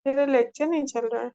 मेरा लेक्चर नहीं चल रहा है।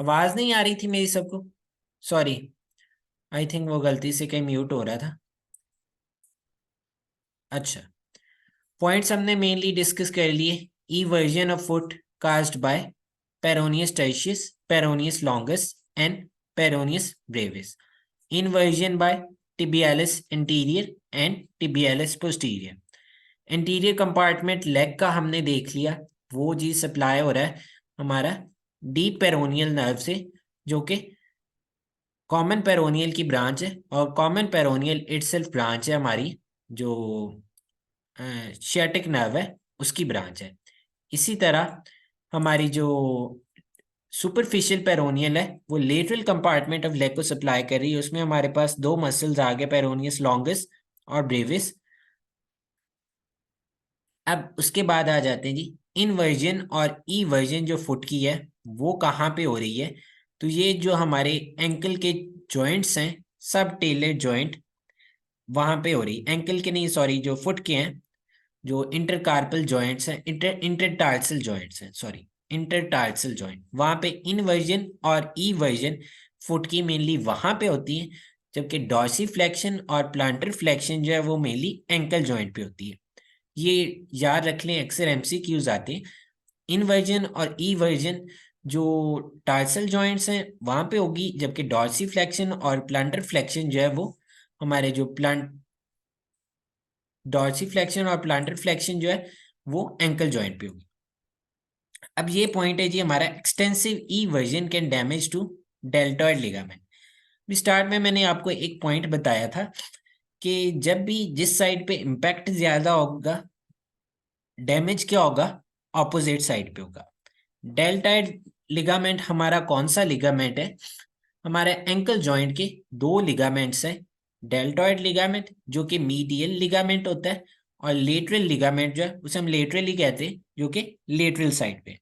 आवाज नहीं आ रही थी मेरी सबको। सॉरी। आई थिंक वो गलती से कहीं म्यूट हो रहा था। अच्छा। पॉइंट्स हमने मेनली डिस्कस कर लिए। Eversion of foot caused by peroneus tertius, peroneus longus and peroneus brevis. Inversion by tibialis interior and tibialis posterior. Interior compartment leg का हमने देख लिया। वो जी सप्लाई हो रहा है हमारा डीप पेरोनियल नर्व से, जो कि कॉमन पेरोनियल की ब्रांच है, और कॉमन पेरोनियल इटसेल्फ ब्रांच है हमारी, जो शियाटिक नर्व है उसकी ब्रांच है। इसी तरह हमारी जो सुपरफिशियल पेरोनियल है वो लेटरल कंपार्टमेंट ऑफ लेग को सप्लाई कर रही है। उसमें हमारे पास दो मसल्स आ गए, पेरोनियस लॉन्गिस और ब्रेविस। अब उसके बाद आ जाते हैं जी इनवर्जन और ई वर्जन जो फुट की है वो कहाँ पे हो रही है। तो ये जो हमारे एंकल के जॉइंट्स हैं, सब टेलर जॉइंट, वहां पे हो रही। एंकल के नहीं, सॉरी, जो फुट के हैं, जो इंटरकार्पल जॉइंट्स हैं, इंटरटार्सल जॉइंट्स हैं, सॉरी, इंटरटार्सल जॉइंट, वहां पे इनवर्जन और ई वर्जन फुट की मेनली वहां पे होती है। जबकि डॉर्सी फ्लेक्शन और प्लांटर फ्लेक्शन जो है वो मेनली एंकल जॉइंट पे होती है। ये याद रख लें, अक्सर एमसीक्यूज आते हैं। इनवर्जन और ई वर्जन जो टार्सल जॉइंट्स हैं वहां पे होगी, जबकि डॉर्सी फ्लेक्शन और प्लांटर फ्लेक्शन जो है वो हमारे जो प्लांट डॉर्सी फ्लेक्शन और प्लांटर फ्लेक्शन जो है वो एंकल जॉइंट पे होगी। अब ये पॉइंट है जी हमारा extensive eversion can damage to deltoid ligament. Start में मैंने आपको एक पॉइंट बताया था कि जब भी जिस साइड पे इम्पैक्ट ज्यादा होगा, डैमेज क्या होगा, ऑपोजिट साइड पे होगा। डेल्टाइड लिगामेंट हमारा कौन सा लिगामेंट है? हमारे एंकल जॉइंट के दो लिगामेंट्स हैं। डेल्टॉइड लिगामेंट जो कि मीडियल लिगामेंट होता है, और लेटरल लिगामेंट जो है उसे हम लेटरल ही कहते हैं, जो कि लेटरल साइड पे।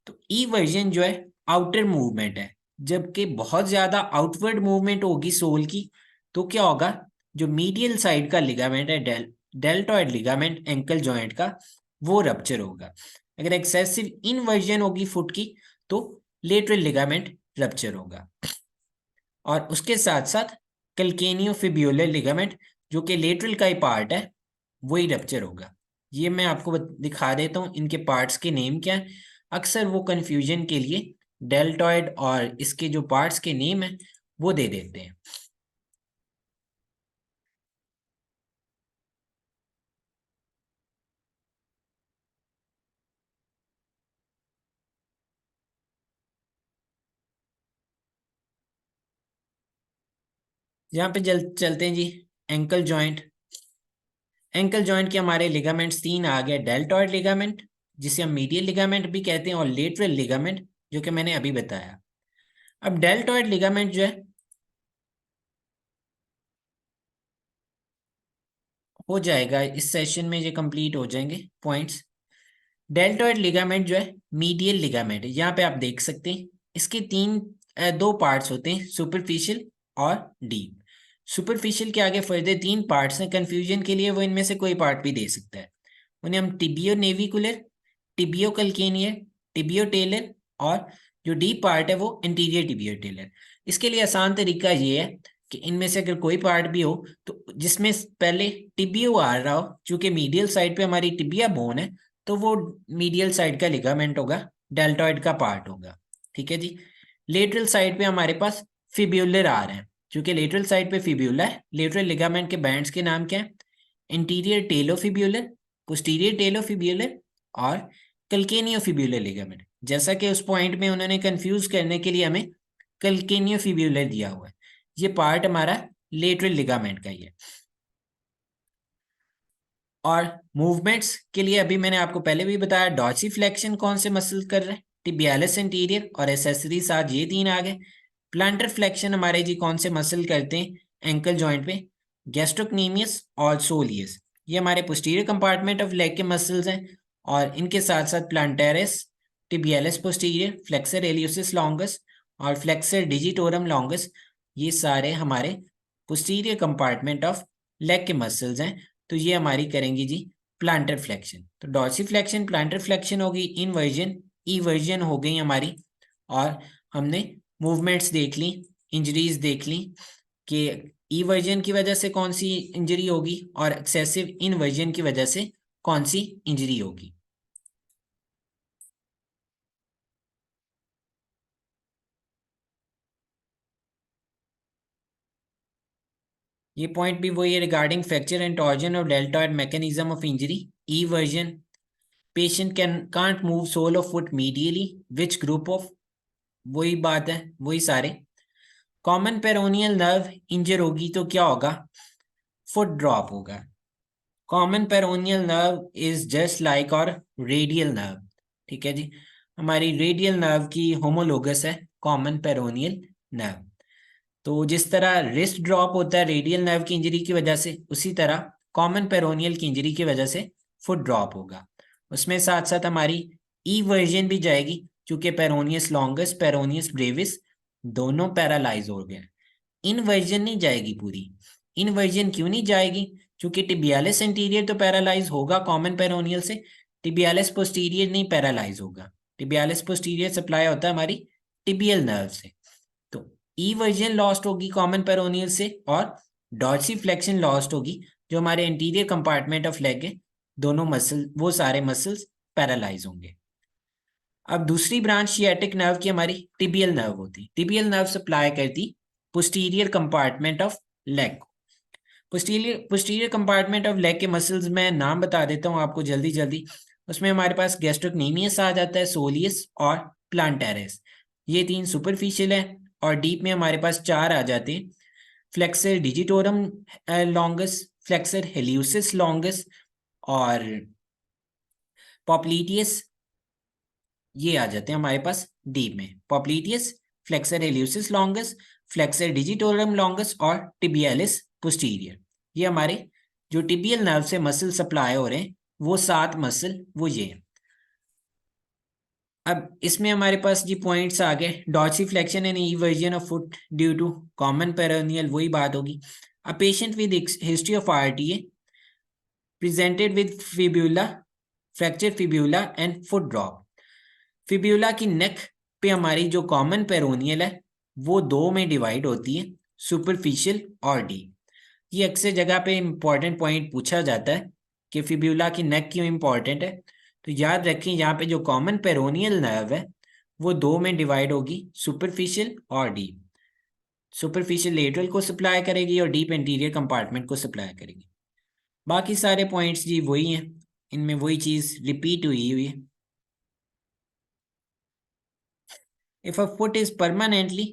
तो ई वर्जन जो है आउटर मूवमेंट है। जबकि बहुत ज्यादा आउटवर्ड मूवमेंट होगी सोल की, तो क्या होगा, जो मीडियल साइड का लिगामेंट है, डेल्टॉइड लिगामेंट एंकल जॉइंट का, वो रप्चर होगा। अगर एक्सेसिव इनवर्जन होगी फुट की, तो लेटरल लिगामेंट रप्चर होगा। और उसके साथ साथ कैल्केनियोफिब्युलर लिगामेंट, जो कि लेटरल का ही पार्ट है, वही रप्चर होगा। ये मैं आपको दिखा देता हूँ इनके पार्ट्स के नेम क्या है। अक्सर वो कंफ्यूजन के लिए डेल्टॉइड और इसके जो पार्ट्स के नेम है वो दे देते हैं। यहाँ पे चलते हैं जी एंकल जॉइंट। एंकल जॉइंट के हमारे लिगामेंट्स तीन आ गए। डेल्टॉइड लिगामेंट, जिसे हम मीडियल लिगामेंट भी कहते हैं, और लेटरल लिगामेंट, जो कि मैंने अभी बताया। अब डेल्टॉइड लिगामेंट जो है हो जाएगा इस सेशन में, ये कंप्लीट हो जाएंगे पॉइंट्स। डेल्टॉइड लिगामेंट जो है मीडियल लिगामेंट है। यहाँ पे आप देख सकते हैं इसके दो पार्ट्स होते हैं, सुपरफिशियल और डीप। सुपरफिशियल के आगे फर्दर तीन पार्ट्स हैं। कंफ्यूजन के लिए वो इनमें से कोई पार्ट भी दे सकता है। उन्हें हम टिबियो नेविकुलर, टिबियो कल्केनियर, टिबियो टेलर, और जो डीप पार्ट है वो इंटीरियर टिबियो टेलर। इसके लिए आसान तरीका ये है कि इनमें से अगर कोई पार्ट भी हो तो जिसमें पहले टिबियो आ रहा हो, चूंकि मीडियल साइड पे हमारी टिबिया बोन है, तो वो मीडियल साइड का लिगामेंट होगा, डेल्टॉइड का पार्ट होगा। ठीक है जी। लेटरल साइड पे हमारे पास फिब्यूलर आ रहे हैं, क्योंकि लेटरल साइड पे फिब्यूला है। लेटरल लिगामेंट के बैंड्स के नाम क्या है? इंटीरियर टेलोफिब्यूलर, पोस्टीरियर टेलोफिब्यूलर और कल्केनियोफिब्यूलर लिगामेंट। जैसा कि उस पॉइंट में उन्होंने कंफ्यूज करने के लिए हमें कल्केनियोफिब्यूलर दिया हुआ है, ये पार्ट हमारा लेटरल लिगामेंट का ही है। और मूवमेंट्स के लिए अभी मैंने आपको पहले भी बताया, डॉर्सिफ्लेक्शन कौन से मसल कर रहे हैं? टिबियालिस एंटीरियर और एसेसरी साथ ये तीन आ गए। प्लांटर फ्लेक्शन हमारे जी कौन से मसल करते हैं एंकल जॉइंट पे? गैस्ट्रोक्नीमियस और सोलियस, ये हमारे पोस्टीरियर कंपार्टमेंट ऑफ लेग के मसल्स हैं। और इनके साथ साथ प्लांटेरिस, टिबियालिस पोस्टीरियर, फ्लेक्सर एलियोसिस लॉन्गस और फ्लेक्सर डिजिटोरम लॉन्गस, ये सारे हमारे पोस्टीरियर कंपार्टमेंट ऑफ लेग के मसल्स हैं। तो ये हमारी करेंगी जी प्लांटर फ्लेक्शन। तो डॉर्सिफ्लेक्शन, प्लांटर फ्लेक्शन होगी, इनवर्जन, ईवर्जन हो गई हमारी। और हमने मूवमेंट्स देख ली, इंजरीज देख ली कि ईवर्जन की वजह से कौन सी इंजरी होगी और एक्सेसिव इनवर्जन की वजह से कौन सी इंजरी होगी। ये पॉइंट भी वही है रिगार्डिंग फ्रैक्चर एंड टॉर्जन और deltoid mechanism of injury. Eversion, patient can can't move sole of foot medially, which group of, वही बात है, वही सारे। कॉमन पेरोनियल नर्व इंजर होगी तो क्या होगा? फुट ड्रॉप होगा। Common peroneal nerve is just like और रेडियल नर्व। ठीक है जी, हमारी रेडियल नर्व की होमोलोगस है कॉमन पेरोनियल नर्व। तो जिस तरह रिस्ट ड्रॉप होता है रेडियल नर्व की इंजरी की वजह से, उसी तरह कॉमन पेरोनियल की इंजरी की वजह से फुट ड्रॉप होगा। उसमें साथ साथ हमारी ई वर्जन भी जाएगी, क्योंकि पेरोनियस लॉन्गस, पेरोनियस ब्रेविस दोनों पैरालाइज हो गए। इनवर्जन नहीं जाएगी पूरी। इनवर्जन क्यों नहीं जाएगी? क्योंकि टिबियालिस एंटीरियर तो पैरालाइज होगा कॉमन पेरोनियल से, टिबियालिस पोस्टीरियर नहीं पैरालाइज होगा। टिबियालिस पोस्टीरियर सप्लाई होता है हमारी टिबियल नर्व से। तो ई वर्जन लॉस्ट होगी कॉमन पेरोनियल से, और डॉर्सिफ्लेक्शन लॉस्ट होगी, जो हमारे इंटीरियर कंपार्टमेंट ऑफ लेग है, दोनों मसल, वो सारे मसल्स पैरालाइज होंगे। अब दूसरी ब्रांच शियाटिक नर्व की हमारी टिबियल नर्व होती। टिबियल नर्व सप्लाई करती पोस्टीरियर कंपार्टमेंट ऑफ लेग को। पोस्टीरियर कंपार्टमेंट ऑफ लेग के मसल्स मैं नाम बता देता हूँ आपको जल्दी जल्दी। उसमें हमारे पास गैस्ट्रोक्नीमियस आ जाता है, सोलियस और प्लांटेरिस, ये तीन सुपरफिशियल है। और डीप में हमारे पास चार आ जाते हैं, flexor digitorum longus, flexor hallucis longus और पॉप्लीटियस, ये आ जाते हैं हमारे पास डीप में। Popliteus, flexor hallucis longus, flexor digitorum longus और टिबियालिस पोस्टीरियर, ये हमारे जो टिबियल नर्व से मसल सप्लाई हो रहे हैं, वो सात मसल वो ये हैं। अब इसमें हमारे पास जी पॉइंट्स आ गए, dorsiflexion and eversion of foot due to common peroneal, वही बात होगी। A patient with history of RTA presented with fibula, fracture fibula and foot drop. Fibula की नेक पे हमारी जो कॉमन पेरोनियल है वो दो में डिवाइड होती है, सुपरफिशियल और डीप। ये अक्सर जगह पे इंपॉर्टेंट पॉइंट पूछा जाता है कि फिब्यूला की नेक क्यों इंपॉर्टेंट है। तो याद रखें यहाँ पे जो कॉमन पेरोनियल नर्व है वो दो में डिवाइड होगी, सुपरफिशियल और डीप। सुपरफिशियल लेटरल को सप्लाई करेगी और डीप एंटीरियर कंपार्टमेंट को सप्लाई करेगी। बाकी सारे पॉइंट्स जी वही हैं, इनमें वही चीज़ रिपीट हुई है। If a foot is permanently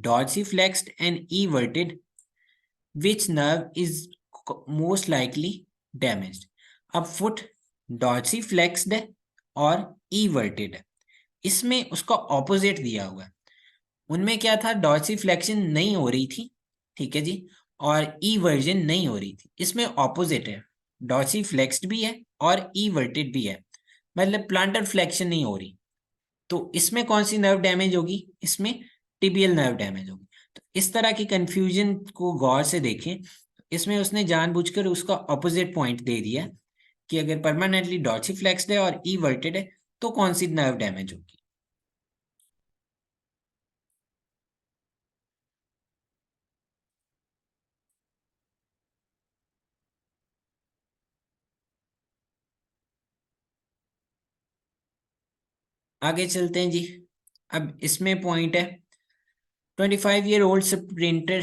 dorsiflexed and everted, which nerve is most likely damaged? अब फुट dorsiflexed है और everted है, इसमें उसका ऑपोजिट दिया हुआ है। उनमें क्या था, डॉर्सिफ्लेक्शन नहीं हो रही थी, ठीक है जी, और ईवर्जन नहीं हो रही थी। इसमें ऑपोजिट है, डॉर्सिफ्लेक्स्ड भी है और ईवर्टेड भी है, मतलब प्लांटर फ्लेक्शन नहीं हो रही। तो इसमें कौन सी नर्व डैमेज होगी? इसमें टिबियल नर्व डैमेज होगी। तो इस तरह की कंफ्यूजन को गौर से देखें, इसमें उसने जानबूझकर उसका ऑपोजिट पॉइंट दे दिया कि अगर परमानेंटली डॉर्सिफ्लेक्स्ड है और ईवर्टेड है तो कौन सी नर्व डैमेज होगी। आगे चलते हैं जी। अब इसमें पॉइंट है 25-year-old sprinter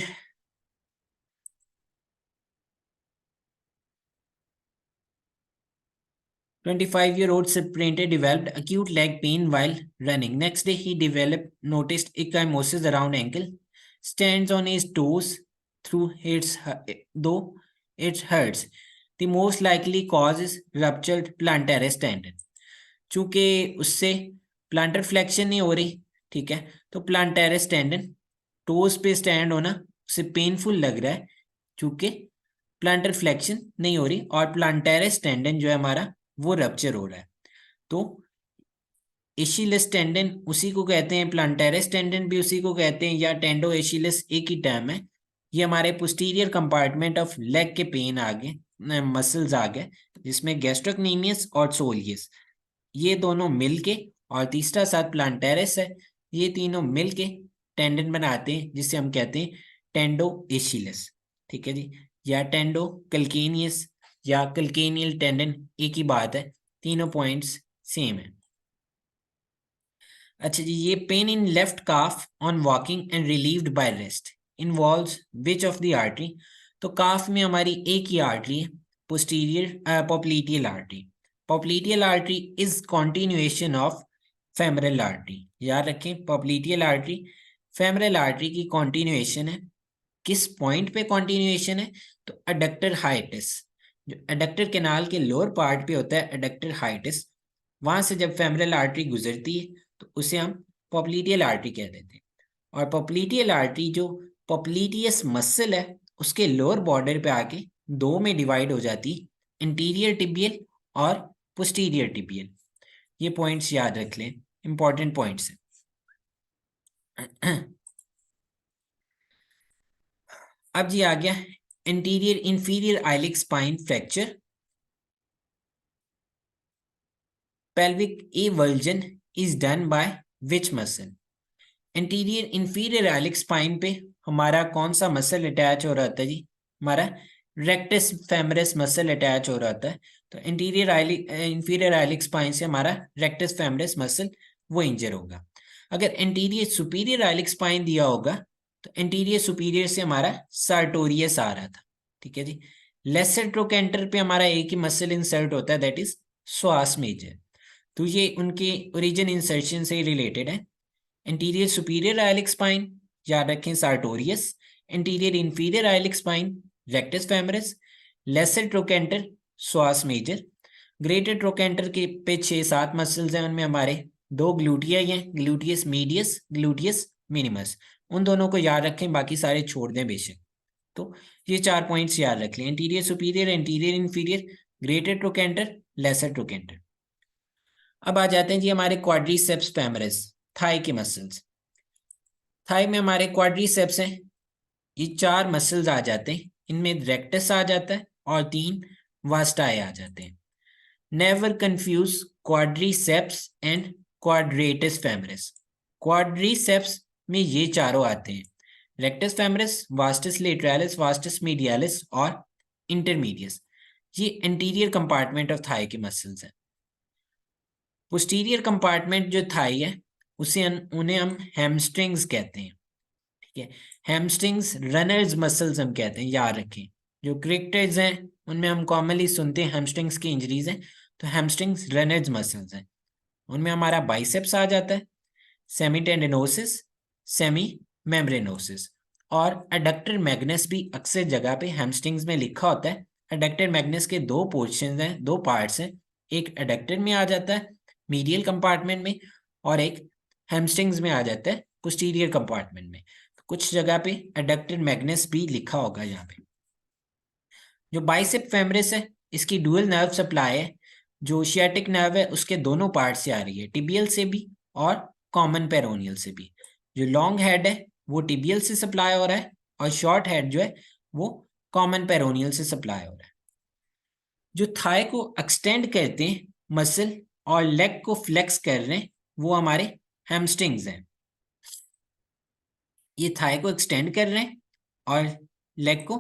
25-year-old sprinter developed acute leg pain while running. Next day, he developed noticed ecchymosis around ankle. Stands on his toes through its though it hurts. The most likely cause is ruptured plantaris tendon. चूंकि उससे planter flexion नहीं हो रही, ठीक है, तो प्लांटेरिस tendon toes पे stand होना उसे पेनफुल लग रहा है, चूंकि प्लांटर फ्लेक्शन नहीं हो रही और प्लांटेरिस टेंडन जो है हमारा वो रप्चर हो रहा है। तो एशियलिस टेंडन उसी को कहते हैं, प्लांटेरिस टेंडन भी उसी को कहते हैं, या टेंडो एशियलिस एक ही टर्म है। ये हमारे पोस्टीरियर कंपार्टमेंट ऑफ लेग के पेन आ गए, मसल्स आ गए, जिसमें गैस्ट्रोक्नीमियस और सोलियस ये दोनों मिलके, और तीसरा साथ प्लांटेरिस है, ये तीनों मिलके टेंडन बनाते हैं जिसे हम कहते हैं टेंडो एशियलिस। ठीक है जी, या टेंडो कल्केनियस या कल्केनियल टेंडन एक ही बात है, तीनों पॉइंट्स सेम है। अच्छा जी, ये pain in left calf on walking and relieved by rest involves which of the artery. तो काफ में हमारी एक ही आर्टरी है, posterior पोप्लीटियल artery. पोप्लीटियल artery is continuation of femoral artery. याद रखें, पोप्लीटियल आर्टरी फेमरल आर्टरी की कॉन्टिन्यूएशन है। किस पॉइंट पे कॉन्टिन्यूएशन है? तो एडक्टर हाइटिस, जो एडक्टर कैनाल के लोअर पार्ट पे होता है एडक्टर हाइटिस, वहां से जब फेमरल आर्टरी गुजरती है तो उसे हम पॉप्लीटियल आर्टरी कह देते हैं। और पॉप्लीटियल आर्टरी जो पॉप्लीटियस मसल है उसके लोअर बॉर्डर पे आके दो में डिवाइड हो जाती है, इंटीरियर टिबियल और पोस्टीरियर टिबियल। ये पॉइंट्स याद रख लें, इंपॉर्टेंट पॉइंट्स हैं। अब जी आ गया interior inferior iliac spine fracture. pelvic avulsion is done by which muscle? Interior inferior iliac spine पे हमारा कौन सा मसल अटैच हो रहा था जी? हमारा रेक्टस फेमरस मसल अटैच हो रहा था। तो interior iliac inferior iliac spine से हमारा रेक्टस फेमरस मसल वो इंजर होगा। अगर इंटीरियर सुपीरियर आइलिक स्पाइन दिया होगा तो इंटीरियर सुपीरियर से हमारा सार्टोरियस आ रहा था। ठीक है जी। लेसर ट्रोकेंटर पे हमारा एक ही मसल इंसर्ट होता है, दैट इज श्वास मेजर। तो ये उनके ओरिजिन इंसर्शन से रिलेटेड है। इंटीरियर सुपीरियर आइलिक स्पाइन याद रखें sartorius, anterior inferior iliac spine rectus femoris, lesser trochanter psoas major. Greater trochanter के पे 6-7 मसल्स हैं, उनमें हमारे दो ग्लूटिया हैं, ग्लूटियस मीडियस, ग्लूटियस मिनिमस। उन दोनों को याद रखें, बाकी सारे छोड़ दें बेशक। तो ये 4 पॉइंट्स याद रख लें, interior superior, interior inferior, greater trochanter, lesser trochanter. अब आ जाते हैं जी हमारे क्वाड्रीसेप्स फेमरस, थाई के मसल्स। थाई में हमारे क्वाड्रीसेप्स हैं, ये 4 मसल्स आ जाते हैं, इनमें रेक्टस आ जाता है और 3 वास्टाई आ जाते हैं। Never confuse quadriceps and quadratus femoris. Quadriceps में ये चारों आते हैं, rectus femoris, vastus lateralis, vastus medialis और इंटरमीडियस। ये इंटीरियर कंपार्टमेंट ऑफ थाई के मसल्स हैं। पोस्टीरियर कंपार्टमेंट जो थाई है उसे उन्हें हम हैमस्ट्रिंग्स कहते हैं। ठीक है, हैमस्ट्रिंग्स रनर्स मसल्स हम कहते हैं, याद रखें। जो क्रिकेटर्स हैं उनमें हम कॉमनली सुनते हैं हैमस्ट्रिंग्स की इंजरीज हैं, तो हैमस्ट्रिंग्स रनर्स मसल्स हैं। उनमें हमारा बाइसेप्स आ जाता है, सेमी टेंडिनोसिस, सेमी मेम्ब्रेनोसिस, और एडक्टर मैग्नस भी अक्सर जगह पे हैमस्ट्रिंग्स में लिखा होता है। एडक्टर मैग्नस के 2 पोर्शन हैं, 2 पार्ट्स हैं, एक एडक्टर में आ जाता है मीडियल कंपार्टमेंट में, और एक हैमस्ट्रिंग्स में आ जाता है पोस्टीरियर कंपार्टमेंट में। तो कुछ जगह पे एडक्टर मैग्नस भी लिखा होगा यहाँ पे। जो बाइसेप फेमरस है इसकी डुअल नर्व सप्लाई है, जो शियाटिक नर्व है उसके दोनों पार्ट से आ रही है, टिबियल से भी और कॉमन पेरोनियल से भी। जो लॉन्ग हेड है वो टिबियल से सप्लाई हो रहा है, और शॉर्ट हेड जो है वो कॉमन पेरोनियल से सप्लाई हो रहा है। जो थाई को एक्सटेंड करते हैं मसल और लेग को फ्लेक्स कर रहे हैं वो हमारे हैमस्ट्रिंग्स हैं। ये थाई को एक्सटेंड कर रहे हैं और लेग को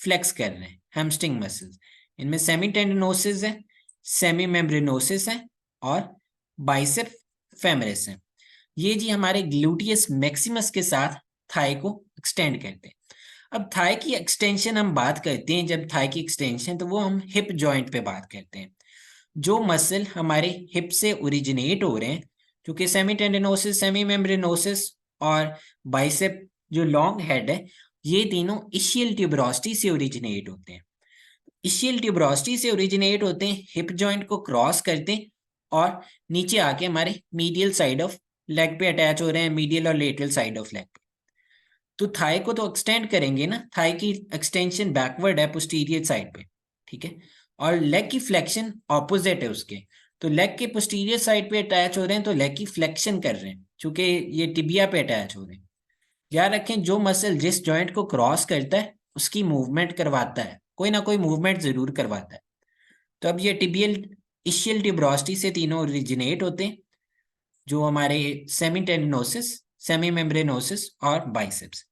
फ्लेक्स कर रहे हैं, हैमस्ट्रिंग मसल्स। इनमें सेमी टेंडिनोसिस है, सेमी मेम्ब्रेनोसिस है और बाइसेप फेमरस है। ये जी हमारे ग्लूटियस मैक्सिमस के साथ थाई को एक्सटेंड करते हैं। अब थाई की एक्सटेंशन हम बात करते हैं, जब थाई की एक्सटेंशन तो वो हम हिप जॉइंट पे बात करते हैं। जो मसल हमारे हिप से ओरिजिनेट हो रहे हैं, क्योंकि सेमी टेंडिनोसिस, सेमी मेम्ब्रेनोसिस और बाइसेप जो लॉन्ग हेड है, ये तीनों इशियल ट्यूबरोसिटी से ओरिजिनेट होते हैं। इशियल ट्यूबरोसिटी से ओरिजिनेट होते हैं, हिप जॉइंट को क्रॉस करते हैं और नीचे आके हमारे मीडियल साइड ऑफ लेग पे अटैच हो रहे हैं, मीडियल और लेटरल साइड ऑफ लेग पे। तो थाई को तो एक्सटेंड करेंगे ना, थाई की एक्सटेंशन बैकवर्ड है पोस्टीरियर साइड पे, ठीक है, और लेग की फ्लेक्शन ऑपोजिट है उसके। तो लेग के पोस्टीरियर साइड पे अटैच हो रहे हैं तो लेग की फ्लेक्शन कर रहे हैं, चूंकि ये टिबिया पे अटैच हो रहे हैं। याद रखें, जो मसल जिस जॉइंट को क्रॉस करता है उसकी मूवमेंट करवाता है, कोई ना कोई मूवमेंट जरूर करवाता है। तो अब ये टिबियल इशियल ट्यूबरोसिटी से तीनों ओरिजिनेट होते हैं, जो हमारे सेमी टेंडिनोसिस, सेमी मेम्ब्रेनोसिस और बाइसेप्स।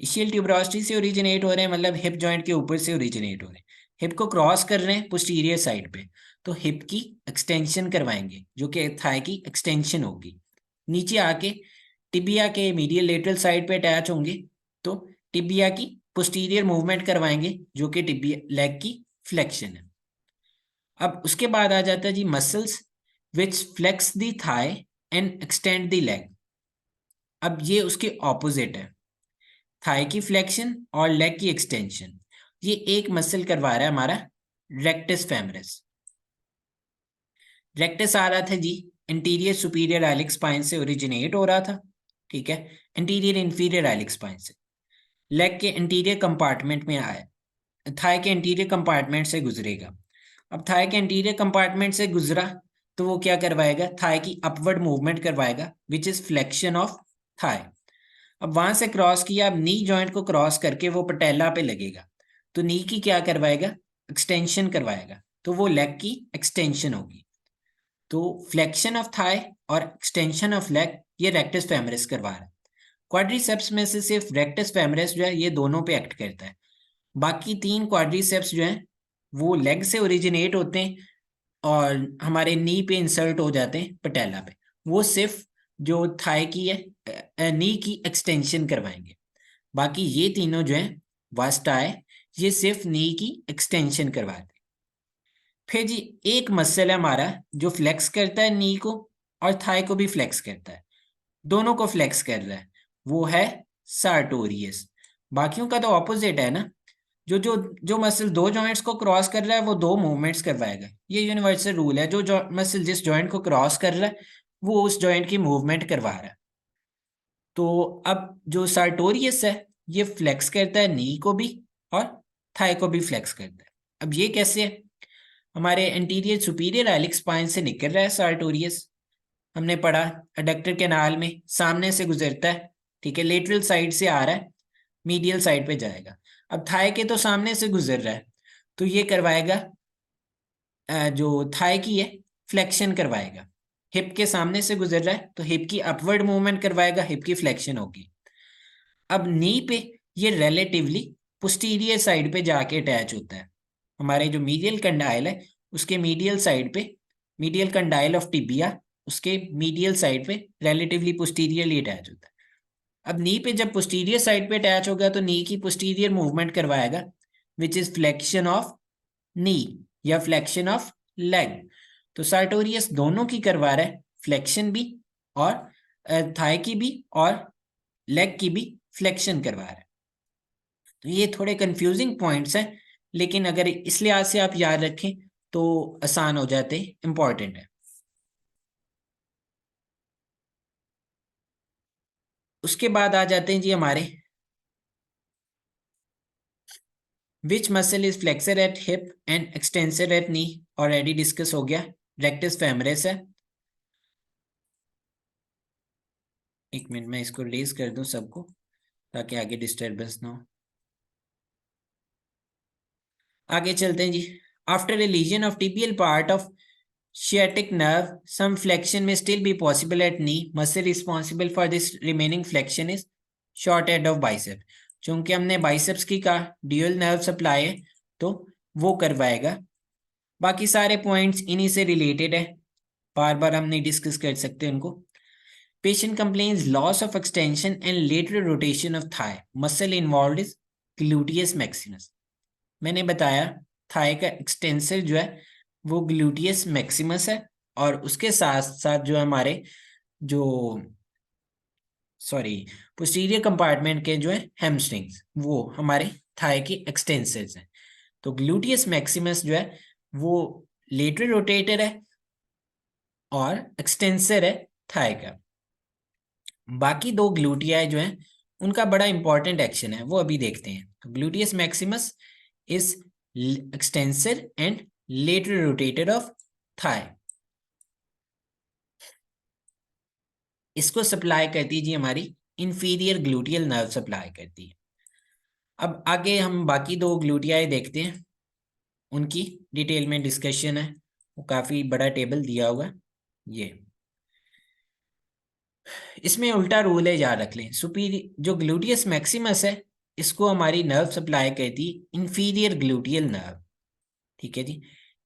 इशियल ट्यूबरोसिटी से ओरिजिनेट हो रहे हैं, मतलब हिप जॉइंट के ऊपर से ओरिजिनेट हो रहे हैं, हिप को क्रॉस कर रहे हैं पोस्टीरियर साइड पे, तो हिप की एक्सटेंशन करवाएंगे जो कि थाई की एक्सटेंशन होगी। नीचे आके टिबिया के मीडियल लेटरल साइड पे अटैच होंगे, तो टिबिया की पोस्टीरियर मूवमेंट करवाएंगे जो कि टिबिया लेग की फ्लेक्शन है। अब उसके बाद आ जाता है जी muscles which flex the thigh and extend the leg. अब ये उसके ऑपोजिट है, थाई की फ्लेक्शन और लेग की एक्सटेंशन। ये एक मसल करवा रहा है हमारा रेक्टस फेमरस। रेक्टस आ रहा था जी इंटीरियर सुपीरियर आइलिक स्पाइन से ओरिजिनेट हो रहा था, ठीक है, इंटीरियर इंफीरियर आइलिक स्पाइन से लेग के इंटीरियर कंपार्टमेंट में आया, थाई के इंटीरियर कंपार्टमेंट से गुजरेगा। अब थाई के इंटीरियर कंपार्टमेंट से गुजरा तो वो क्या करवाएगा, थाई की अपवर्ड मूवमेंट करवाएगा which is flexion of thigh. अब वहां से क्रॉस किया, अब नी जॉइंट को क्रॉस करके वो पटेला पे लगेगा, तो नी की क्या करवाएगा, एक्सटेंशन करवाएगा, तो वो लेग की एक्सटेंशन होगी। तो फ्लेक्शन ऑफ थाई और एक्सटेंशन ऑफ लेग ये रेक्टस फेमरस करवा रहा है। क्वाड्रिसेप्स में से सिर्फ रेक्टस फेमरस जो है ये दोनों पे एक्ट करता है, बाकी तीन क्वाड्रिसेप्स जो हैं वो लेग से ओरिजिनेट होते हैं और हमारे नी पे इंसर्ट हो जाते हैं पटेला पे। वो सिर्फ जो थाई की है नी की एक्सटेंशन करवाएंगे, बाकी ये तीनों जो हैं वास्टा है ये सिर्फ नी की एक्सटेंशन करवाते हैं। फिर जी एक मसल है हमारा जो फ्लेक्स करता है नी को और थाई को भी फ्लेक्स करता है, दोनों को फ्लेक्स कर रहा है, वो है सार्टोरियस। बाकियों का तो ऑपोजिट है ना, जो जो जो मसल दो जॉइंट्स को क्रॉस कर रहा है वो दो मूवमेंट्स करवाएगा, ये यूनिवर्सल रूल है, जो मसल जिस जॉइंट को क्रॉस कर रहा है वो उस जॉइंट की मूवमेंट करवा रहा है। तो अब जो सार्टोरियस है ये फ्लेक्स करता है नी को भी और थाई को भी फ्लेक्स करता है। अब ये कैसे है, हमारे एंटीरियर सुपीरियर आइलिक स्पाइन से निकल रहा है सार्टोरियस, हमने पढ़ा एडक्टर कैनाल में सामने से गुजरता है, ठीक है, लेटरल साइड से आ रहा है, मीडियल साइड पे जाएगा। अब थाई के तो सामने से गुजर रहा है, तो ये करवाएगा जो थाई की है फ्लेक्शन करवाएगा, हिप के सामने से गुजर रहा है तो हिप की अपवर्ड मूवमेंट करवाएगा, हिप की फ्लेक्शन होगी। अब नी पे ये रिलेटिवली पोस्टीरियर साइड पे जाके अटैच होता है, हमारे जो मीडियल कंडाइल है उसके मीडियल साइड पे, मीडियल कंडाइल ऑफ टिबिया उसके मीडियल साइड पे रिलेटिवली पोस्टीरियरली अटैच होता है। अब नी पे जब पोस्टीरियर साइड पे अटैच होगा तो नी की पोस्टीरियर मूवमेंट करवाएगा विच इज फ्लेक्शन ऑफ नी या फ्लेक्शन ऑफ लेग। तो सार्टोरियस दोनों की करवा रहा है, फ्लेक्शन भी और थाई की भी और लेग की भी फ्लेक्शन करवा रहा है। तो ये थोड़े कंफ्यूजिंग पॉइंट्स हैं, लेकिन अगर इस लिहाज से आप याद रखें तो आसान हो जाते, इंपॉर्टेंट है। उसके बाद आ जाते हैं जी हमारे which muscle is flexor at hip and extensor at knee, already discuss हो गया, रेक्टस फेमरस है। एक मिनट में इसको रिलीज कर दूं सबको ताकि आगे डिस्टर्बेंस ना हो। आगे चलते हैं जी। After a lesion of tibial part of sciatic nerve, some flexion may still be possible at knee. Muscle responsible for this remaining flexion is short head of bicep. चूंकि हमने बाइसेप्स की का ड्यूअल नर्व सप्लाई है तो वो करवाएगा। बाकी सारे पॉइंट्स इन्हीं से रिलेटेड है, बार बार हम नहीं डिस्कस कर सकते उनको। Patient complains loss of extension and lateral rotation of thigh, muscle involved is gluteus maximus. मैंने बताया थाई का एक्सटेंसर जो है वो ग्लूटियस मैक्सिमस है, और उसके साथ साथ जो हमारे जो सॉरी पोस्टीरियर कंपार्टमेंट के जो है हैमस्ट्रिंग्स वो हमारे थाई की एक्सटेंसर्स हैं। तो ग्लूटियस मैक्सिमस जो है वो लेटरल रोटेटर है और एक्सटेंसर है थाई का। बाकी दो ग्लूटियाई जो हैं उनका बड़ा इंपॉर्टेंट एक्शन है, वो अभी देखते हैं। तो gluteus Maximus is extensor and lateral rotator of thigh. इसको सप्लाई करती है जी हमारी इंफीरियर ग्लूटियल नर्व सप्लाई करती है। अब आगे हम बाकी दो ग्लूटियाई देखते हैं, उनकी डिटेल में डिस्कशन है। वो काफी बड़ा टेबल दिया हुआ है ये, इसमें उल्टा रूल है, याद रख लें। सुपीरियर जो ग्लूटियस मैक्सिमस है इसको हमारी नर्व सप्लाई करती है इंफीरियर ग्लूटियल नर्व, ठीक है जी।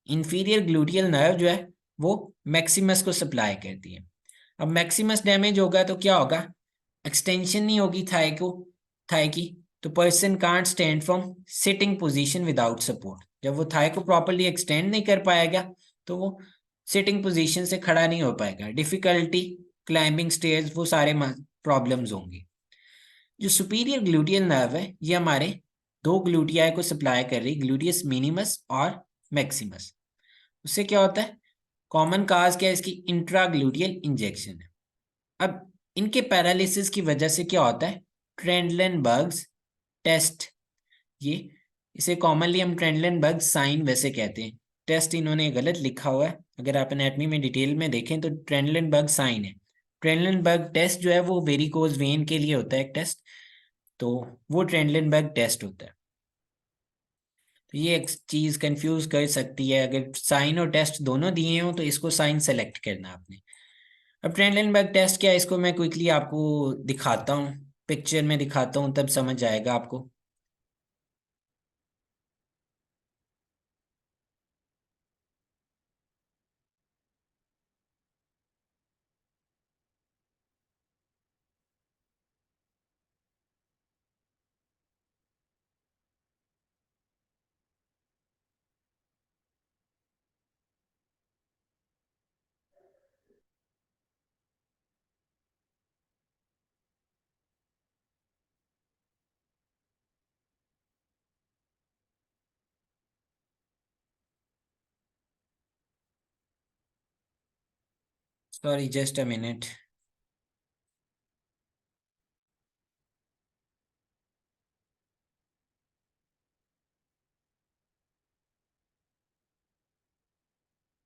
इंफीरियर ग्लूटियल नर्व जो है वो मैक्सिमस को सप्लाई करती है। अब मैक्सिमस डैमेज होगा तो क्या होगा, एक्सटेंशन नहीं होगी थाई की, तो person can't stand from sitting position without support. जब वो थाई को प्रॉपर्ली एक्सटेंड नहीं कर पाएगा तो वो सिटिंग पोजीशन से खड़ा नहीं हो पाएगा, डिफिकल्टी क्लाइंबिंग स्टेयर्स, वो सारे प्रॉब्लम्स होंगे। जो सुपीरियर ग्लूटियल नर्व है ये हमारे दो ग्लूटियाई को सप्लाई कर रही, ग्लूटियस मिनिमस और मैक्सिमस। उससे क्या होता है, कॉमन काज क्या है इसकी, इंट्राग्लूटियल इंजेक्शन है। अब इनके पैरालिसिस की वजह से क्या होता है, ट्रेंडलेनबर्ग्स टेस्ट, ये इसे कॉमनली हम ट्रेंडलेनबर्ग साइन वैसे कहते हैं। टेस्ट इन्होंने गलत लिखा हुआ है, अगर आप एनाटॉमी में डिटेल में देखें तो ट्रेंडलेनबर्ग साइन है। ट्रेंडलेनबर्ग टेस्ट जो है वो वेरिकोज वेन के लिए होता है एक टेस्ट, तो वो ट्रेंडलेनबर्ग टेस्ट होता है। तो ये एक चीज कंफ्यूज कर सकती है, अगर साइन और टेस्ट दोनों दिए हो तो इसको साइन सेलेक्ट करना आपने। अब ट्रेंडलेनबर्ग टेस्ट क्या है, इसको मैं क्विकली आपको दिखाता हूँ, पिक्चर में दिखाता हूँ तब समझ जाएगा आपको। Sorry just a minute.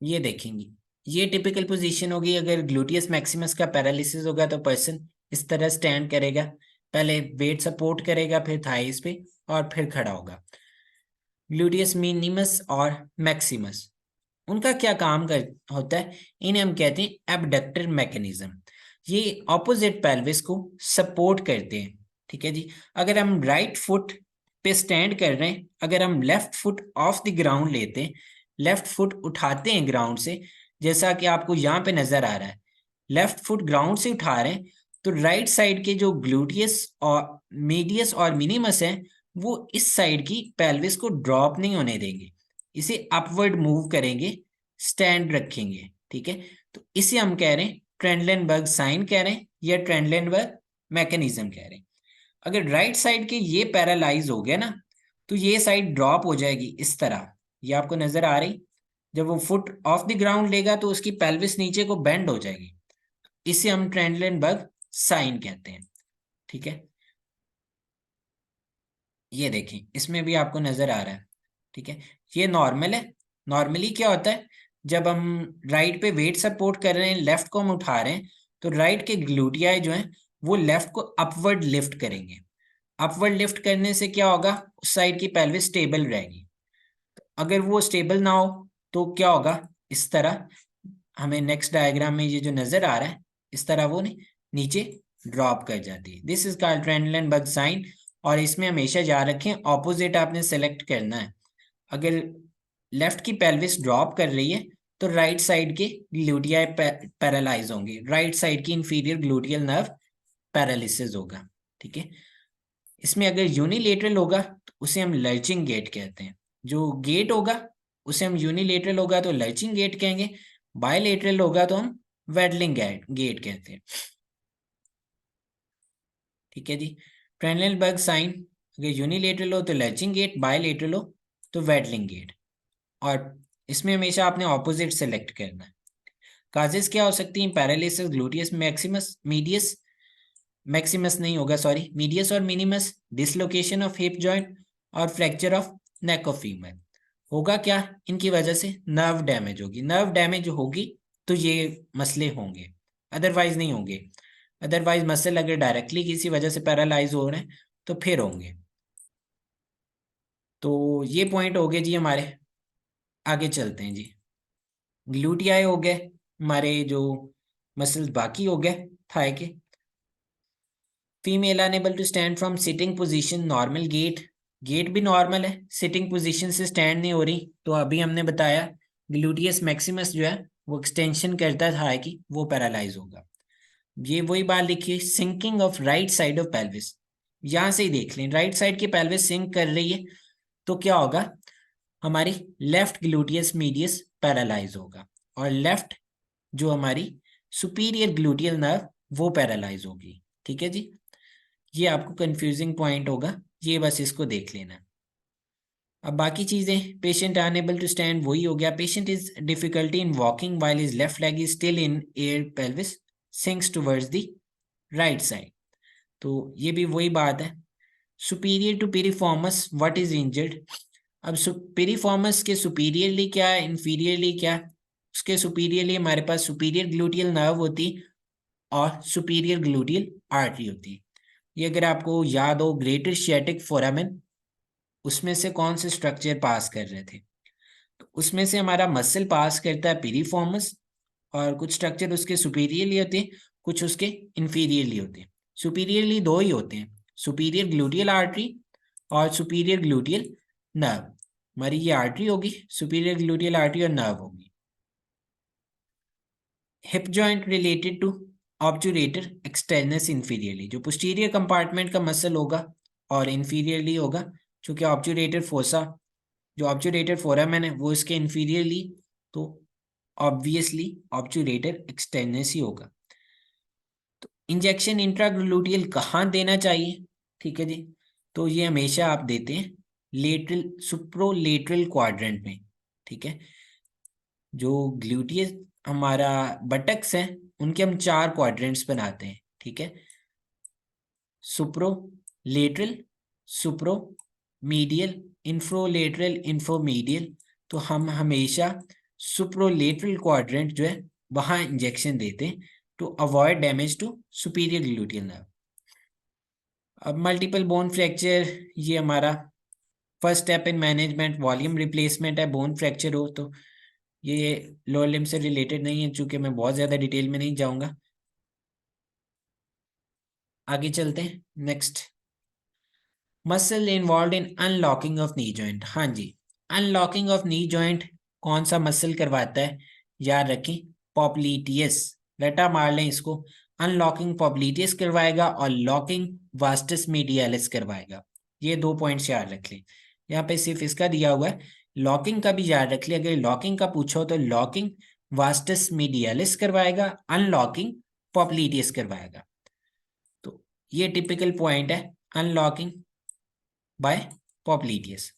ये देखेंगे, ये टिपिकल पोजीशन होगी। अगर ग्लूटियस मैक्सिमस का पैरालिसिस होगा तो पर्सन इस तरह स्टैंड करेगा, पहले वेट सपोर्ट करेगा, फिर थाइस पे, और फिर खड़ा होगा। ग्लूटियस मिनिमस और मैक्सिमस, उनका क्या काम कर होता है, इन्हें हम कहते हैं एबडक्टर मैकेनिज्म। ये ऑपोजिट पेल्विस को सपोर्ट करते हैं, ठीक है जी। अगर हम राइट फुट पे स्टैंड कर रहे हैं, अगर हम left foot of the ground लेते हैं, लेफ्ट फुट उठाते हैं ग्राउंड से, जैसा कि आपको यहाँ पे नजर आ रहा है, लेफ्ट फुट ग्राउंड से उठा रहे हैं, तो राइट साइड के जो ग्लूटियस और मीडियस और मिनिमस है वो इस साइड की पेल्विस को ड्रॉप नहीं होने देंगे, इसे अपवर्ड मूव करेंगे, स्टैंड रखेंगे, ठीक है। तो इसे हम कह रहे हैं ट्रेंडलेनबर्ग साइन कह रहे हैं या ट्रेंडलेनबर्ग मैकेनिज्म कह रहे हैं। अगर राइट साइड के ये पैरालाइज हो गया ना, तो ये साइड ड्रॉप हो जाएगी इस तरह, ये आपको नजर आ रही। जब वो फुट ऑफ द ग्राउंड लेगा तो उसकी पेल्विस नीचे को बेंड हो जाएगी, इसे हम ट्रेंडलेनबर्ग साइन कहते हैं, ठीक है। ये देखें इसमें भी आपको नजर आ रहा है, ठीक है। ये नॉर्मल है। नॉर्मली क्या होता है, जब हम राइट पे वेट सपोर्ट कर रहे हैं, लेफ्ट को हम उठा रहे हैं, तो राइट के ग्लूटियाई जो हैं वो लेफ्ट को अपवर्ड लिफ्ट करेंगे। अपवर्ड लिफ्ट करने से क्या होगा, उस साइड की पेल्विस स्टेबल रहेगी। अगर वो स्टेबल ना हो तो क्या होगा, इस तरह हमें नेक्स्ट डायग्राम में ये जो नजर आ रहा है, इस तरह वो नीचे ड्रॉप कर जाती है। This is called Trendelenburg sign. और इसमें हमेशा याद रखें ऑपोजिट आपने सेलेक्ट करना है। अगर लेफ्ट की पेल्विस ड्रॉप कर रही है तो राइट साइड के ग्लूटियाई पैरालाइज होंगे, राइट साइड की इंफीरियर ग्लूटियल नर्व पैरालिसिस होगा। ठीक है, इसमें अगर यूनिलेटरल होगा तो उसे हम लर्चिंग गेट कहते हैं। जो गेट होगा उसे हम यूनिलेटरल होगा तो लर्चिंग गेट कहेंगे, बायलेटरल होगा तो हम वेडलिंग गेट कहते हैं। ठीक है जी, ट्रेनलेनबर्ग साइन अगर यूनिलेटरल हो तो लर्चिंग गेट, बायलेटरल हो तो वेडलिंग गेट, और इसमें हमेशा आपने ऑपोजिट सेलेक्ट करना है। काजेस क्या हो सकती हैं? Paralysis gluteus maximus medius, maximus नहीं होगा सॉरी, मीडियस और minimus, dislocation of hip joint और fracture of neck of femur. होगा क्या इनकी वजह से? नर्व डैमेज होगी, नर्व डैमेज होगी तो ये मसले होंगे, अदरवाइज नहीं होंगे। अदरवाइज मसल अगर डायरेक्टली किसी वजह से पैरालाइज हो रहे हैं तो फिर होंगे। तो ये पॉइंट हो गए जी हमारे। आगे चलते हैं जी। ग्लूटियाई हो गए हमारे, जो मसल्स बाकी हो गए थाई के। Female unable to stand from sitting position, normal gait, gait भी नॉर्मल है, सिटिंग पोजीशन से स्टैंड नहीं हो रही, तो अभी हमने बताया ग्लूटियस मैक्सिमस जो है वो एक्सटेंशन करता है थाई की, वो पैरालाइज होगा। ये वही बात लिखिए, sinking of right side of pelvis, यहां से ही देख लें राइट साइड की पेल्विस सिंक कर रही है तो क्या होगा? हमारी लेफ्ट ग्लूटियस मीडियस पैरालाइज होगा, और लेफ्ट जो हमारी सुपीरियर ग्लूटियल नर्व वो पैरालाइज होगी। ठीक है जी, ये आपको कंफ्यूजिंग पॉइंट होगा, ये बस इसको देख लेना। अब बाकी चीजें, पेशेंट अनएबल टू स्टैंड वही हो गया, patient is difficulty in walking while his left leg is still in air, pelvis sinks towards the right side, तो ये भी वही बात है। Superior to piriformis what is injured? अब पिरिफॉर्मस के सुपीरियरली क्या है, इंफीरियरली क्या है? उसके सुपीरियरली हमारे पास सुपीरियर ग्लूटियल नर्व होती और सुपीरियर ग्लूटियल आर्टरी होती। ये अगर आपको याद हो, ग्रेटर शियाटिक फोरामेन उसमें से कौन से स्ट्रक्चर पास कर रहे थे? तो उसमें से हमारा मसल पास करता है पिरिफॉर्मस, और कुछ स्ट्रक्चर उसके सुपीरियरली होते हैं, कुछ उसके इंफीरियरली होते हैं। सुपीरियरली दो ही होते हैं, सुपीरियर ग्लूटियल आर्टरी और सुपीरियर ग्लूटियल नर्व। हमारी ये आर्टरी होगी, सुपीरियर ग्लूटियल आर्टरी और नर्व होगी। Hip joint related to obturator externus inferiorly, जो पोस्टीरियर कंपार्टमेंट का मसल होगा और इंफीरियरली होगा, चूंकि ऑब्चुरेटर फोसा, जो ऑब्चुरेटर फोरामेन है वो इसके इंफीरियरली, तो ऑब्वियसली ऑब्चुरेटर एक्सटर्नस ही होगा। तो इंजेक्शन इंट्राग्लूटियल कहाँ देना चाहिए? ठीक है जी, तो ये हमेशा आप देते हैं लेटरल सुप्रोलेटरल क्वाड्रेंट में। ठीक है, जो ग्लूटियस हमारा बटक्स है उनके हम 4 क्वाड्रेंट्स बनाते हैं। ठीक है, सुप्रोलेटरल, सुप्रो मीडियल, इंफ्रोलेटरल, इंफोमीडियल, तो हम हमेशा सुप्रोलेटरल क्वाड्रेंट जो है वहां इंजेक्शन देते हैं to avoid damage to superior gluteal nerve. अब मल्टीपल बोन फ्रैक्चर, ये हमारा first step in management volume replacement है। बोन फ्रैक्चर हो तो ये लोअर लिम्ब से रिलेटेड नहीं है, चूंकि मैं बहुत ज्यादा डिटेल में नहीं जाऊंगा। आगे चलते हैं next, muscle involve in unlocking of knee joint. हाँ जी, अनलॉकिंग ऑफ नी जॉइंट कौन सा मसल करवाता है? याद रखें, पॉप्लीटियस, रटा मार लें इसको। अनलॉकिंग पॉप्लीटियस करवाएगा और लॉकिंग वास्टस मीडियालिस करवाएगा। ये 2 पॉइंट्स याद रख लें, यहाँ पे सिर्फ इसका दिया हुआ है, लॉकिंग का भी याद रख लें। अगर लॉकिंग का पूछो तो लॉकिंग वास्टस मीडियालिस करवाएगा, अनलॉकिंग पॉप्लीटियस करवाएगा। तो ये टिपिकल पॉइंट है, अनलॉकिंग बाय पॉप्लीटियस।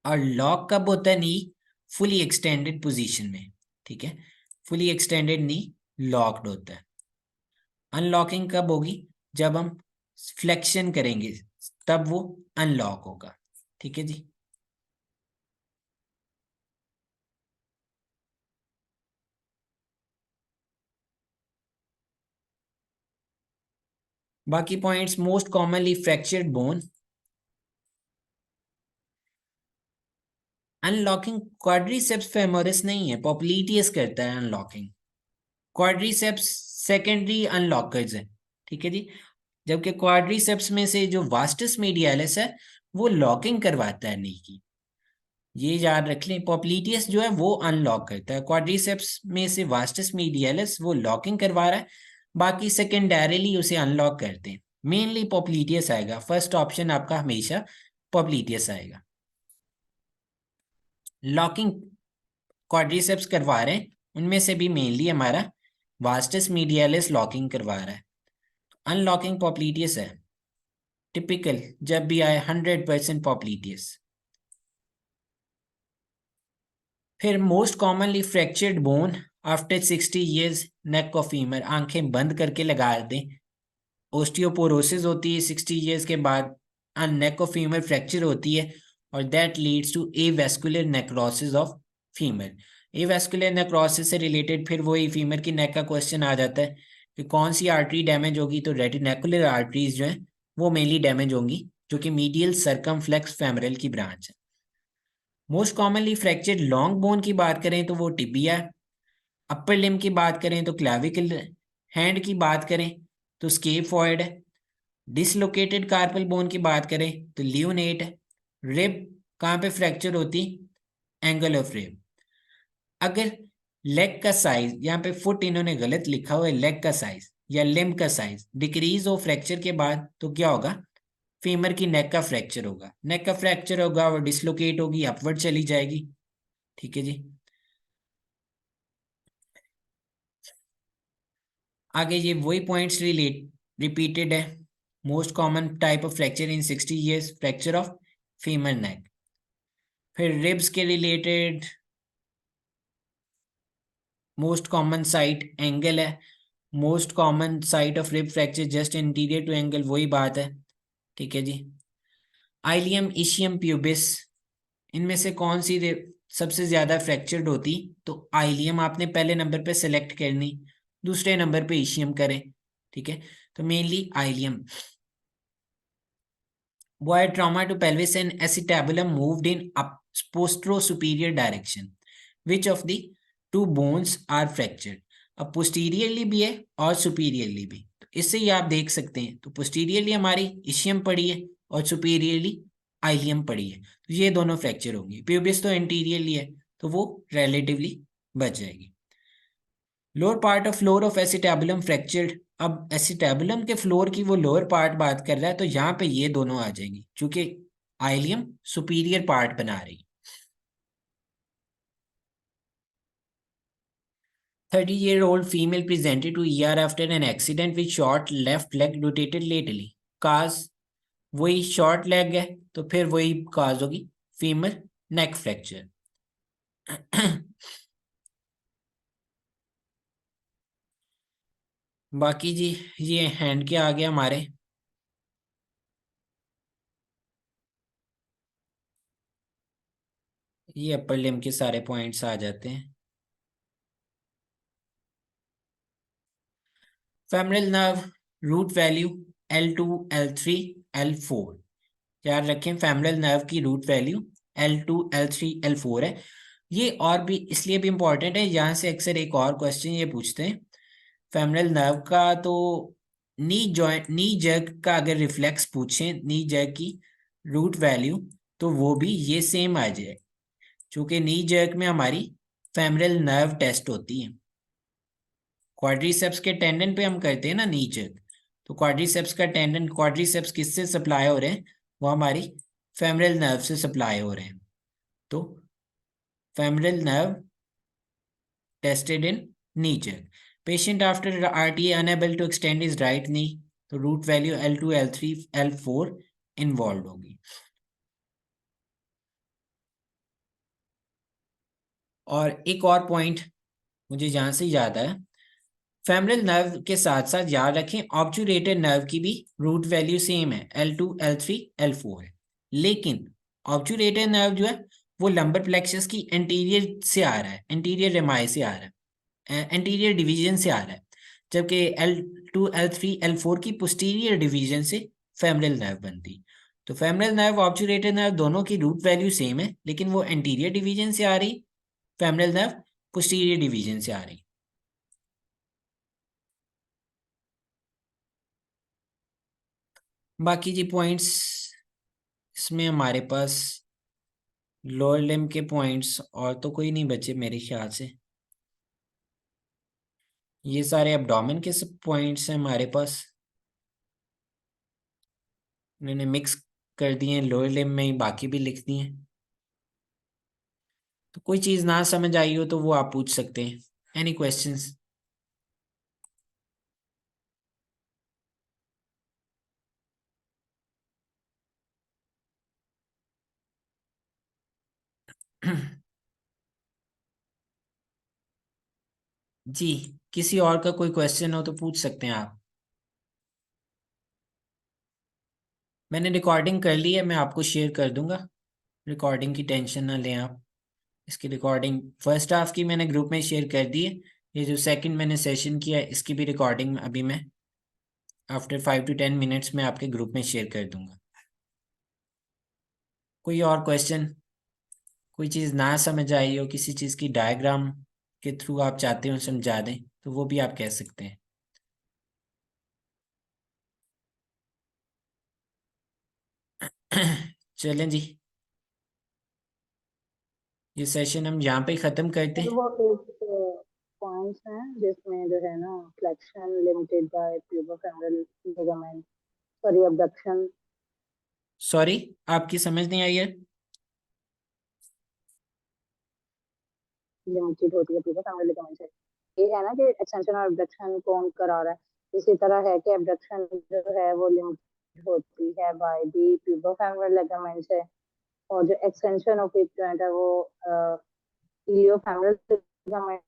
और लॉक कब होता है? नी फुली एक्सटेंडेड पोजीशन में। ठीक है, फुली एक्सटेंडेड नी लॉक्ड होता है। अनलॉकिंग कब होगी? जब हम फ्लेक्शन करेंगे तब वो अनलॉक होगा। ठीक है जी, बाकी points, most commonly fractured bone, unlocking quadriceps femoris नहीं है, पॉप्लीटियस करता है अनलॉकिंग। क्वाड्रिसेप्स सेकेंडरी अनलॉकर्स है। ठीक है जी, जबकि क्वाड्रिसेप्स में से जो वास्टस मीडियालिस है वो लॉकिंग करवाता है नी की। ये याद रख लें, पॉप्लीटियस जो है वो अनलॉक करता है, क्वाड्रिसेप्स में से वास्टस मीडियलिस वो लॉकिंग करवा रहा है, बाकी सेकेंडरीली उसे अनलॉक करते हैं। मेनली पॉप्लीटियस आएगा, फर्स्ट ऑप्शन आपका हमेशा पॉप्लीटियस आएगा। लॉकिंग क्वाड्रिसेप्स करवा रहे हैं, उनमें से भी मेनली हमारा वास्टस मीडियलिस लॉकिंग करवा रहा है, अनलॉकिंग पॉप्लीटियस है। टिपिकल जब भी आए 100% पॉप्लीटियस। फिर most commonly fractured bone after 60 years, neck of femur, आंखें बंद करके लगा दें, ओस्टियोपोरोसिस होती है 60 ईयर्स के बाद, नेक ऑफ फीमर फ्रैक्चर होती है, और that leads to avascular necrosis of femur. Avascular necrosis से रिलेटेड फिर वही फीमर की नेक का क्वेश्चन आ जाता है कि कौन सी आर्टरी डैमेज होगी, तो रेटिनेकुलर आर्टरीज जो है वो मेनली डैमेज होंगी, जो कि मीडियल सर्कमफ्लेक्स फेमरल की ब्रांच है। Most commonly fractured long bone की बात करें तो वो टिबिया, अपर लिम्ब की बात करें तो क्लैविकल, हैंड की बात करें तो स्केफॉइड, डिसलोकेटेड कार्पल बोन की बात करें तो लियोनेट, रिब कहाँ पे फ्रैक्चर होती, एंगल ऑफ रिब। अगर लेग का साइज, यहाँ पे फुट इन्होंने गलत लिखा हुआ है, लेग का साइज या लिम्ब का साइज डिक्रीज हो फ्रैक्चर के बाद तो क्या होगा, फीमर की नेक का फ्रैक्चर होगा, नेक का फ्रैक्चर होगा वो डिसलोकेट होगी, अपवर्ड चली जाएगी। ठीक है जी। आगे ये वही पॉइंट्स रिपीटेड है। Most common type of fracture in 60 years, fracture of femur neck. फिर रिब्स के related most common site angle है, most common site of rib fracture just anterior to angle, वही बात है। ठीक है जी। आइलियम, इशियम, प्यूबिस, इनमें से कौन सी सबसे ज्यादा फ्रैक्चर्ड होती, तो आइलियम आपने पहले नंबर पे सेलेक्ट करनी, दूसरे नंबर पे इशियम करें। ठीक है, तो mainly ileum. Why trauma to pelvis and acetabulum moved in up postero-superior direction? Which of the two bones are fractured? अब पोस्टीरियरली भी है और सुपीरियरली भी, तो इससे ही आप देख सकते हैं, तो पोस्टीरियरली हमारी इशियम पड़ी है और सुपीरियरली आइलियम पड़ी है, तो ये दोनों फ्रैक्चर होंगी। प्यूबिस तो एंटीरियरली है तो वो रिलेटिवली बच जाएगी। Lower part of floor of acetabulum fractured, अब एसिटेबुलम के फ्लोर की वो लोअर पार्ट बात कर रहा है, तो यहाँ पे ये दोनों आ जाएंगी क्योंकि आइलियम सुपीरियर पार्ट बना रही। 30-year-old female presented to ER after an accident with short left leg rotated laterally. Cause वही शॉर्ट लेग है तो फिर वही काज होगी फीमर नेक फ्रैक्चर। बाकी जी ये हैंड के आ गया हमारे, ये अपर लिम्ब के सारे पॉइंट्स आ जाते हैं। Femoral nerve root value L2, L3, L4, याद रखें फेमरल नर्व की root value L2, L3, L4 है। ये और भी इसलिए भी इंपॉर्टेंट है, यहाँ से अक्सर एक और क्वेश्चन ये पूछते हैं फेमरल नर्व का, तो नी जॉइंट, नी जर्क का अगर रिफ्लेक्स पूछें, नी जर्क की रूट वैल्यू, तो वो भी ये सेम आ जाए, क्योंकि नी जर्क में हमारी फेमरल नर्व टेस्ट होती है। क्वाड्रिसेप्स के टेंडन पे हम करते हैं ना नी जर्क, तो क्वाड्रिसेप्स का टेंडन, क्वाड्रिसेप्स किससे सप्लाई हो रहे हैं, वो हमारी फेमरल नर्व से सप्लाई हो रहे हैं। तो femoral nerve tested in knee jerk. Patient after RTA unable to extend his right knee, तो root value L2, L3, L4 involve होगी। और एक और पॉइंट मुझे जहां से याद आया, फेमरल नर्व के साथ साथ याद रखें ऑब्चुरेटेड नर्व की भी रूट वैल्यू सेम है, L2, L3, L4 है, लेकिन ऑब्चुरेटेड नर्व जो है वो लंबर प्लेक्सस की एंटीरियर से आ रहा है, एंटीरियर रेमाई से आ रहा है, एंटीरियर डिवीजन से आ रहा है, जबकि L2, L3, L4 की पोस्टीरियर डिवीजन से फेमरल नर्व बनती। तो फेमरल नर्व ऑब्चुरेटेड नर्व दोनों की रूट वैल्यू सेम है, लेकिन वो एंटीरियर डिवीजन से आ रही, फेमरल नर्व पोस्टीरियर डिवीजन से आ रही। बाकी जी पॉइंट्स इसमें हमारे पास लोअर लिम्ब के पॉइंट्स और तो कोई नहीं बचे मेरे ख्याल से। ये सारे एब्डोमेन के सब पॉइंट्स हैं हमारे पास, मैंने मिक्स कर दिए लोअर लिम्ब में ही, बाकी भी लिख दिए। तो कोई चीज़ ना समझ आई हो तो वो आप पूछ सकते हैं। Any questions? जी, किसी और का कोई क्वेश्चन हो तो पूछ सकते हैं आप। मैंने रिकॉर्डिंग कर ली है, मैं आपको शेयर कर दूंगा, रिकॉर्डिंग की टेंशन ना लें आप। इसकी रिकॉर्डिंग फर्स्ट हाफ की मैंने ग्रुप में शेयर कर दी है, ये जो सेकंड मैंने सेशन किया है इसकी भी रिकॉर्डिंग अभी मैं आफ्टर 5 to 10 मिनट्स में आपके ग्रुप में शेयर कर दूंगा। कोई और क्वेश्चन? कोई चीज़ ना समझ आई हो, किसी चीज़ की डायग्राम के थ्रू आप चाहते हो समझा दें तो वो भी आप कह सकते हैं। चलें जी, ये सेशन हम यहाँ पे ही ख़त्म करते सर हैं। वो एक पॉइंट्स हैं जिसमें जो है ना flexion limited by pubofemoral ligament, sorry abduction sorry, आपकी समझ नहीं आई है। लिमिटेड होती है प्यूबोफेमरल लिगामेंट से। ये है ना कि एक्सटेंशन और अबडक्शन कौन करा रहा है, इसी तरह है कि अबडक्शन जो है वो लिमिटेड होती है बाय दी प्यूबोफेमरल लिगामेंट से, और जो एक्सटेंशन ऑफ हिप जॉइंट है वो इलियोफेमरल लिगामेंट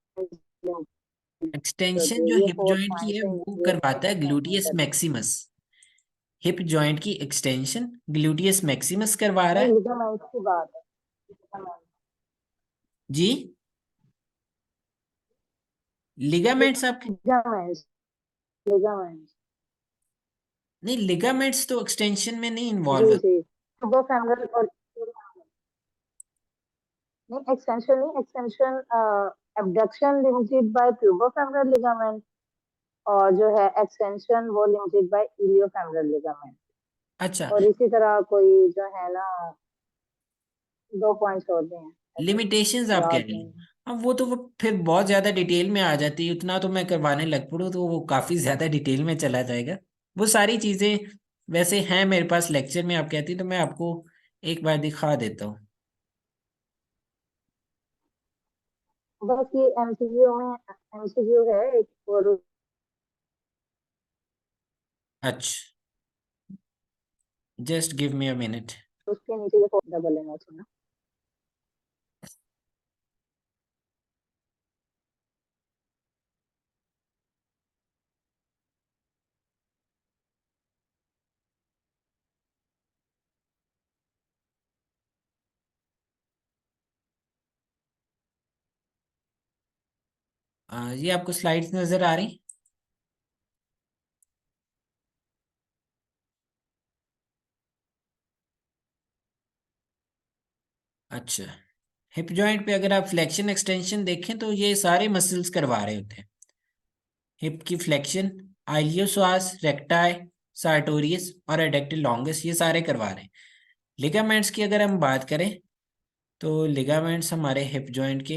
एक्सटेंशन होती है। जो ये हिप 4 जॉइंट की है पॉइंट्स हैं, वो ये करवाता है अंडरस्टैंडिंग ग्लूटियस करनी है। मैक्सिमस। हिप जॉइंट की एक्सटेंशन ग्लूटियस मैक्सिमस करवा रहा नहीं, है। लिगामेंट्स की बात है। जी, लिगामेंट्स आपके? लिगामेंट्स लिगामेंट्स नहीं, लिगामेंट्स तो एक्सटेंशन में नहीं जी इन्वॉल्व होते। जी, सुबोफेमरल और नहीं, एक्सटेंशन नहीं, extension abduction limited by pubofemoral ligament, और जो है एक्सटेंशन वो लिमिटेड बाय इलियोफेमरल लिगामेंट। अच्छा, और इसी तरह कोई जो है ना 2 पॉइंट्स और भी हैं, ऐसे लिमिटेशंस आप कह याद रही नहीं हैं। है। अब वो तो वो फिर बहुत ज्यादा डिटेल में आ जाती है, उतना तो मैं करवाने लग पड़ूँ तो वो काफी ज्यादा डिटेल में चला जाएगा। वो सारी चीजें वैसे हैं मेरे पास लेक्चर में, आप कहती तो मैं आपको एक बार दिखा देता हूँ। बस ये एमसीक्यू में एमसीक्यू है एक, और अच्छा, just give me a minute. उसके नीचे ये डबल है नोट्स में। ये आपको स्लाइड्स नजर आ रही? अच्छा, हिप जॉइंट पे अगर आप फ्लेक्शन एक्सटेंशन देखें तो ये सारे मसल्स करवा रहे होते हैं। हिप की फ्लेक्शन, आइलियोसास, रेक्टाई, सार्टोरियस और एडेक्टिव लॉन्गस, ये सारे करवा रहे हैं। लिगामेंट्स की अगर हम बात करें तो लिगामेंट्स हमारे हिप जॉइंट के